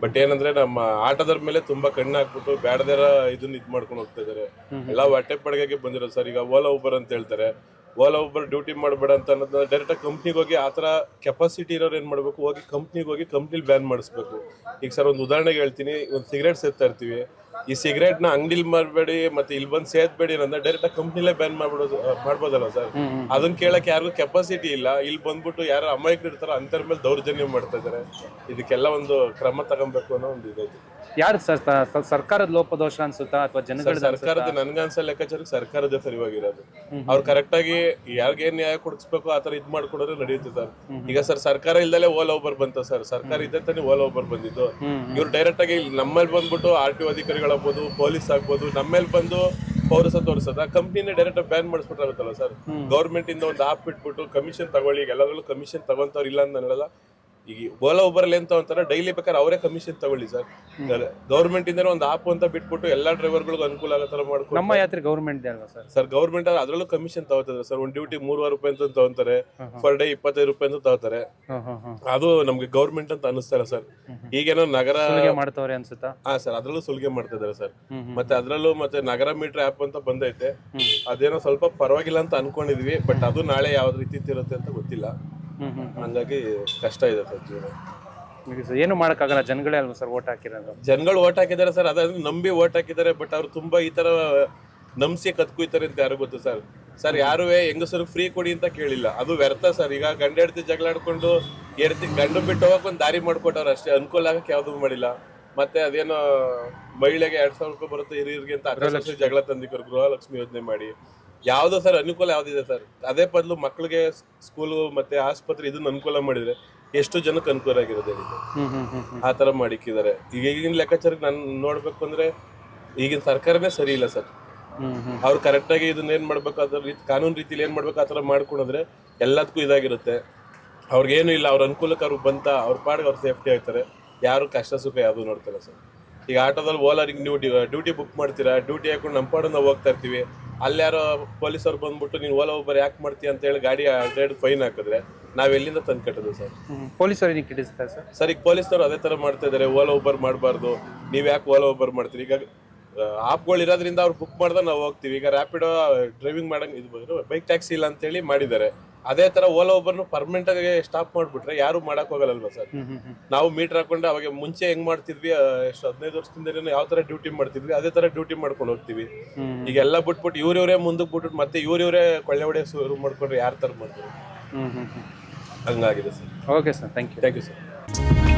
But ಏನಂದ್ರೆ ನಮ್ಮ ಆಟದ ಮೇಲೆ ತುಂಬಾ ಕಣ್ಣು ಹಾಕ್ಬಿಟ್ಟು ಬ್ಯಾಡದಿರ ಇದನ್ನ ಇದ್ ಮಾಡ್ಕೊಂಡು ಹೋಗ್ತಾ ಇದಾರೆ. ಎಲ್ಲ ಹೊಟ್ಟೆ ಪಡ್ಗೆಗೆ ಬಂದಿರೋದು ಸರ್. ಈಗ ಓಲಾ ಉಬರ್ ಅಂತ ಹೇಳ್ತಾರೆ, ಓಲಾ ಉಬರ್ ಡ್ಯೂಟಿ ಮಾಡಬೇಡ ಅಂತ ಅನ್ನೋದನ್ನ ಡೈರೆಕ್ಟ್ ಆಗಿ ಕಂಪ್ನಿಗೆ ಹೋಗಿ ಆ ಥರ ಕೆಪಾಸಿಟಿ ಇರೋರು ಏನು ಮಾಡಬೇಕು, ಹೋಗಿ ಕಂಪ್ನಿಗೆ ಹೋಗಿ ಕಂಪ್ನಿಲಿ ಬ್ಯಾನ್ ಮಾಡಿಸ್ಬೇಕು. ಈಗ ಸರ್ ಒಂದು ಉದಾಹರಣೆಗೆ ಹೇಳ್ತೀನಿ, ಒಂದು ಸಿಗರೇಟ್ ಸೇರ್ತಾ ಇರ್ತೀವಿ, ಈ ಸಿಗರೇಟ್ನ ಅಂಗಡಿಲಿ ಮಾಡಬೇಡಿ ಮತ್ತೆ ಇಲ್ಲಿ ಬಂದು ಸೇದ್ಬೇಡಿ ಅನ್ನೋದನ್ನ ಡೈರೆಕ್ಟ್ ಆಗಿ ಕಂಪ್ನಿಲೇ ಬ್ಯಾನ್ ಮಾಡ್ಬೋದಲ್ಲ ಸರ್. ಅದನ್ನ ಕೇಳಕ್ಕೆ ಯಾರಿಗೂ ಕೆಪಾಸಿಟಿ ಇಲ್ಲ, ಇಲ್ಲಿ ಬಂದ್ಬಿಟ್ಟು ಯಾರು ಅಮಾಯಕರು ಇರ್ತಾರೋ ಅಂತರ ಮೇಲೆ ದೌರ್ಜನ್ಯ ಮಾಡ್ತಾ ಇದ್ದಾರೆ. ಇದಕ್ಕೆಲ್ಲ ಒಂದು ಕ್ರಮ ತಗೊಬೇಕು ಅನ್ನೋ ಒಂದು ಇದೈತಿ. ಯಾರು ಸರ್ಕಾರದ ಲೋಪದೋಷ ಅನ್ಸುತ್ತಾ ಅಥವಾ ಜನಗಳ? ಸರ್ಕಾರದ ನನ್ಗನ್ಸೋ ಲೆಕ್ಕಾಚಾರಕ್ಕೆ ಸರ್ಕಾರದ ಸರಿಯಾಗಿರೋದು. ಅವ್ರು ಕರೆಕ್ಟ್ ಆಗಿ ಯಾರಿಗೇನ್ ನ್ಯಾಯ ಕೊಡಿಸ್ಬೇಕು ಆತರ ಇದ್ ಮಾಡ್ಕೊಡೋರು ನಡೆಯುತ್ತೆ ಸರ್. ಈಗ ಸರ್ ಸರ್ಕಾರ ಇಲ್ದಲೆ ಓಲಾ ಉಬರ್ ಬಂತ ಸರ್, ಸರ್ಕಾರ ಇದ್ದ ತಾನೇ ಓಲಾ ಉಬರ್ ಬಂದಿದ್ದು. ಇವ್ರು ಡೈರೆಕ್ಟ್ ಆಗಿ ನಮ್ಮಲ್ಲಿ ಬಂದ್ಬಿಟ್ಟು RTO ಅಧಿಕಾರಿಗಳಾಗ್ಬೋದು, ಪೊಲೀಸ್ ಆಗ್ಬೋದು, ನಮ್ಮೇಲೆ ಬಂದು ಪೌರಸ ತೋರಿಸೋದ ಕಂಪ್ನಿನೇ ಡೈರೆಕ್ಟ್ ಬ್ಯಾನ್ ಮಾಡಿಸ್ಬಿಟ್ಟಾಗುತ್ತಲ್ಲ ಸರ್. ಗೌರ್ಮೆಂಟ್ ಇಂದ ಒಂದು ಆಪ್ ಇಟ್ಬಿಟ್ಟು ಕಮಿಷನ್ ತಗೊಳ್ಳಿ, ಈಗ ಎಲ್ಲರೂ ಕಮಿಷನ್ ತಗೊಂತವ್ರು ಇಲ್ಲ ಅಂತ ಹೇಳಲ್ಲ. ಈಗ ಓಲಾ ಉಬರ್ ಅಲ್ಲಿ ಎಂತ ಅಂತಾರೆ, ಡೈಲಿ ಬೇಕಾದ್ರೆ ಅವರೇ ಕಮಿಷನ್ ತಗೊಳ್ಳಿ ಸರ್. ಗೌರ್ಮೆಂಟ್ ಇಂದ ಒಂದು ಆಪ್ ಅಂತ ಬಿಟ್ಬಿಟ್ಟು ಎಲ್ಲಾ ಡ್ರೈವರ್ಗಳಿಗೂ ಅನುಕೂಲ ಆಗೋ ತರ ಮಾಡ್ಕೊಂಡು. ನಮ್ಮ ಯಾತ್ರೆ ಗೌರ್ಮೆಂಟ್ ಅಲ್ವಾ ಸರ್? ಸರ್ ಗೌರ್ಮೆಂಟ್ ಅದ್ರಲ್ಲೂ ಕಮಿಷನ್ ತಗೋತಾರೆ ಸರ್. ಒಂದು ಡ್ಯೂಟಿ 3,000 ರೂಪಾಯಿ ಅಂತ ತಗೊಂತಾರೆ, ಪರ್ ಡೇ 25 ರೂಪಾಯಿ ಅಂತ ತಗೋತಾರೆ. ಅದು ನಮ್ಗೆ ಗೌರ್ಮೆಂಟ್ ಅಂತ ಅನಿಸ್ತಾರ ಸರ್. ಈಗೇನೋ ನಗರ ಮಾಡ್ತವ್ರೆ ಅನ್ಸುತ್ತಾ? ಹಾ ಸರ್, ಅದ್ರಲ್ಲೂ ಸುಲಿಗೆ ಮಾಡ್ತಾ ಇದಾರೆ ಸರ್. ಮತ್ತೆ ಅದ್ರಲ್ಲೂ ಮತ್ತೆ ನಗರ ಮೀಟರ್ ಆಪ್ ಅಂತ ಬಂದೈತೆ, ಅದೇನೋ ಸ್ವಲ್ಪ ಪರವಾಗಿಲ್ಲ ಅಂತ ಅನ್ಕೊಂಡಿದ್ವಿ. ಬಟ್ ಅದು ನಾಳೆ ಯಾವ್ದು ರೀತಿ ಇರುತ್ತೆ ಅಂತ ಗೊತ್ತಿಲ್ಲ. ಹಂಗಾಗಿ ಕಷ್ಟ ಇದೆ ಸರ್ ಜೀವನ. ಏನು ಮಾಡಕ್ಕಾಗಲ್ಲ, ಜನಗಳೇ ಅಲ್ವಾ ಸರ್ ಓಟ್ ಹಾಕಿರೋದು? ಜನಗಳು ಓಟ್ ಹಾಕಿದ್ದಾರೆ ಸರ್, ಅದಾದ್ರೆ ನಂಬಿ ಓಟ್ ಹಾಕಿದ್ದಾರೆ. ಬಟ್ ಅವ್ರು ತುಂಬಾ ಈ ತರ ನಂಬಿಸಿ ಕತ್ಕೊಯ್ತಾರೆ ಅಂತ ಯಾರು ಗೊತ್ತು ಸರ್. ಸರ್ ಯಾರು ಹೆಂಗಸರು ಫ್ರೀ ಕೊಡಿ ಅಂತ ಕೇಳಿಲ್ಲ, ಅದು ವ್ಯರ್ಥ ಸರ್. ಈಗ ಗಂಡ ಹೆಂಡತಿ ಜಗಳ ಆಡ್ಕೊಂಡು ಗಂಡು ಬಿಟ್ಟು ಹೋಗಕ್ ಒಂದು ದಾರಿ ಮಾಡ್ಕೊಟ್ಟವ್ರು ಅಷ್ಟೇ, ಅನುಕೂಲ ಆಗಕ್ಕೆ ಯಾವ್ದು ಮಾಡಿಲ್ಲ. ಮತ್ತೆ ಅದೇನೋ ಮಹಿಳೆಗೆ 2,000 ರೂಪಾಯಿ ಬರುತ್ತೆ ಹಿರಿಯರಿಗೆ ಅಂತ 10 ಲಕ್ಷ ಜಗಳ ತಂದಿಕ್ಕರು ಗೃಹಲಕ್ಷ್ಮಿ ಯೋಜನೆ ಮಾಡಿ. ಯಾವ್ದು ಸರ್ ಅನುಕೂಲ ಯಾವ್ದಿದೆ ಸರ್? ಅದೇ ಬದಲು ಮಕ್ಕಳಿಗೆ ಸ್ಕೂಲು ಮತ್ತೆ ಆಸ್ಪತ್ರೆ ಇದನ್ನ ಅನುಕೂಲ ಮಾಡಿದ್ರೆ ಎಷ್ಟು ಜನಕ್ಕೆ ಅನುಕೂಲ ಆಗಿರೋದು ಆ ತರ ಮಾಡಿಕ್ಕಿದ್ದಾರೆ. ಈಗ ಈಗಿನ ಲೆಕ್ಕಾಚಾರಕ್ಕೆ ನಾನು ನೋಡ್ಬೇಕು ಅಂದ್ರೆ ಈಗಿನ ಸರ್ಕಾರನೇ ಸರಿ ಇಲ್ಲ ಸರ್. ಅವ್ರು ಕರೆಕ್ಟ್ ಆಗಿ ಇದನ್ನ ಏನ್ ಮಾಡ್ಬೇಕು, ಅದ್ರ ಕಾನೂನು ರೀತಿಲಿ ಏನ್ ಮಾಡ್ಬೇಕು ಆತರ ಮಾಡ್ಕೊಂಡ್ರೆ ಎಲ್ಲದಕ್ಕೂ ಇದಾಗಿರುತ್ತೆ. ಅವ್ರಿಗೇನು ಇಲ್ಲ, ಅವ್ರ ಅನುಕೂಲಕ್ಕೆ ಅವ್ರಿಗೆ ಬಂತ ಅವ್ರ ಪಾಡಿಗೆ ಅವ್ರು ಸೇಫ್ಟಿ ಆಗ್ತಾರೆ. ಯಾರು ಕಷ್ಟ ಸುಖ ಯಾವ್ದು ನೋಡ್ತಾರೆ ಸರ್. ಈಗ ಆಟೋದಲ್ಲಿ ಓಲಾರಿಗೆ ನೀವು ಡ್ಯೂಟಿ ಬುಕ್ ಮಾಡ್ತೀರಾ, ಡ್ಯೂಟಿ ಹಾಕೊಂಡು ನಮ್ಮ ಪಾಡಿಗೆ ನಾವು ಹೋಗ್ತಾ ಇರ್ತೀವಿ. ಅಲ್ಲಿ ಯಾರೋ ಪೊಲೀಸರು ಬಂದ್ಬಿಟ್ಟು ನೀನು ಓಲಾ ಉಬರ್ ಯಾಕೆ ಮಾಡ್ತೀಯ ಅಂತ ಹೇಳಿ ಗಾಡಿ ಫೈನ್ ಹಾಕಿದ್ರೆ ನಾವ್ ಎಲ್ಲಿಂದ ತಂದು ಕಟ್ಟೋದು ಸರ್? ಪೊಲೀಸರು ಕಿಡಿಸ್ತಾರೆ ಸರ್. ಸರ್ ಈಗ ಪೊಲೀಸರು ಅದೇ ತರ ಮಾಡ್ತಾ ಇದಾರೆ, ಓಲಾ ಉಬರ್ ಮಾಡಬಾರ್ದು, ನೀವ್ ಯಾಕೆ ಓಲಾ ಉಬರ್ ಮಾಡ್ತೀರಿ? ಈಗ ಆಪ್ಗಳು ಇರೋದ್ರಿಂದ ಅವ್ರು ಬುಕ್ ಮಾಡ್ದಾಗ ನಾವು ಹೋಗ್ತೀವಿ. ಈಗ ರ್ಯಾಪಿಡೋ ಡ್ರೈವಿಂಗ್ ಮಾಡಂಗ್ ಇದು ಬೈಕ್ ಟ್ಯಾಕ್ಸಿ ಇಲ್ಲ ಅಂತೇಳಿ ಮಾಡಿದ್ದಾರೆ. ಅದೇ ತರ ಓಲಾ ಉಬರ್ನು ಪರ್ಮನೆಂಟ್ ಆಗಿ ಸ್ಟಾಪ್ ಮಾಡ್ಬಿಟ್ರೆ ಯಾರು ಮಾಡಕ್ ಹೋಗಲ್ಲಲ್ವಾ ಸರ್? ನಾವು ಮೀಟರ್ ಹಾಕೊಂಡು ಅವಾಗ ಮುಂಚೆ ಹೆಂಗ್ ಮಾಡ್ತಿದ್ವಿ, ಎಷ್ಟು 15 ವರ್ಷದಿಂದ ಯಾವ ತರ ಡ್ಯೂಟಿ ಮಾಡ್ತಿದ್ವಿ ಅದೇ ತರ ಡ್ಯೂಟಿ ಮಾಡ್ಕೊಂಡು ಹೋಗ್ತೀವಿ. ಈಗ ಎಲ್ಲ ಬಿಟ್ಬಿಟ್ಟು ಇವ್ರೇ ಮುಂದಕ್ಕೆ ಬಿಟ್ಬಿಟ್ಟು ಮತ್ತೆ ಇವ್ರೇ ಕೊಳ್ಳೆ ಹೊಡೆ ಶುರು ಮಾಡ್ಕೊಂಡ್ರೆ ಯಾರ ತರ ಮಾಡ್ತಾರೆ? ಹಂಗಾಗಿದೆ sir. Okay sir, thank you sir.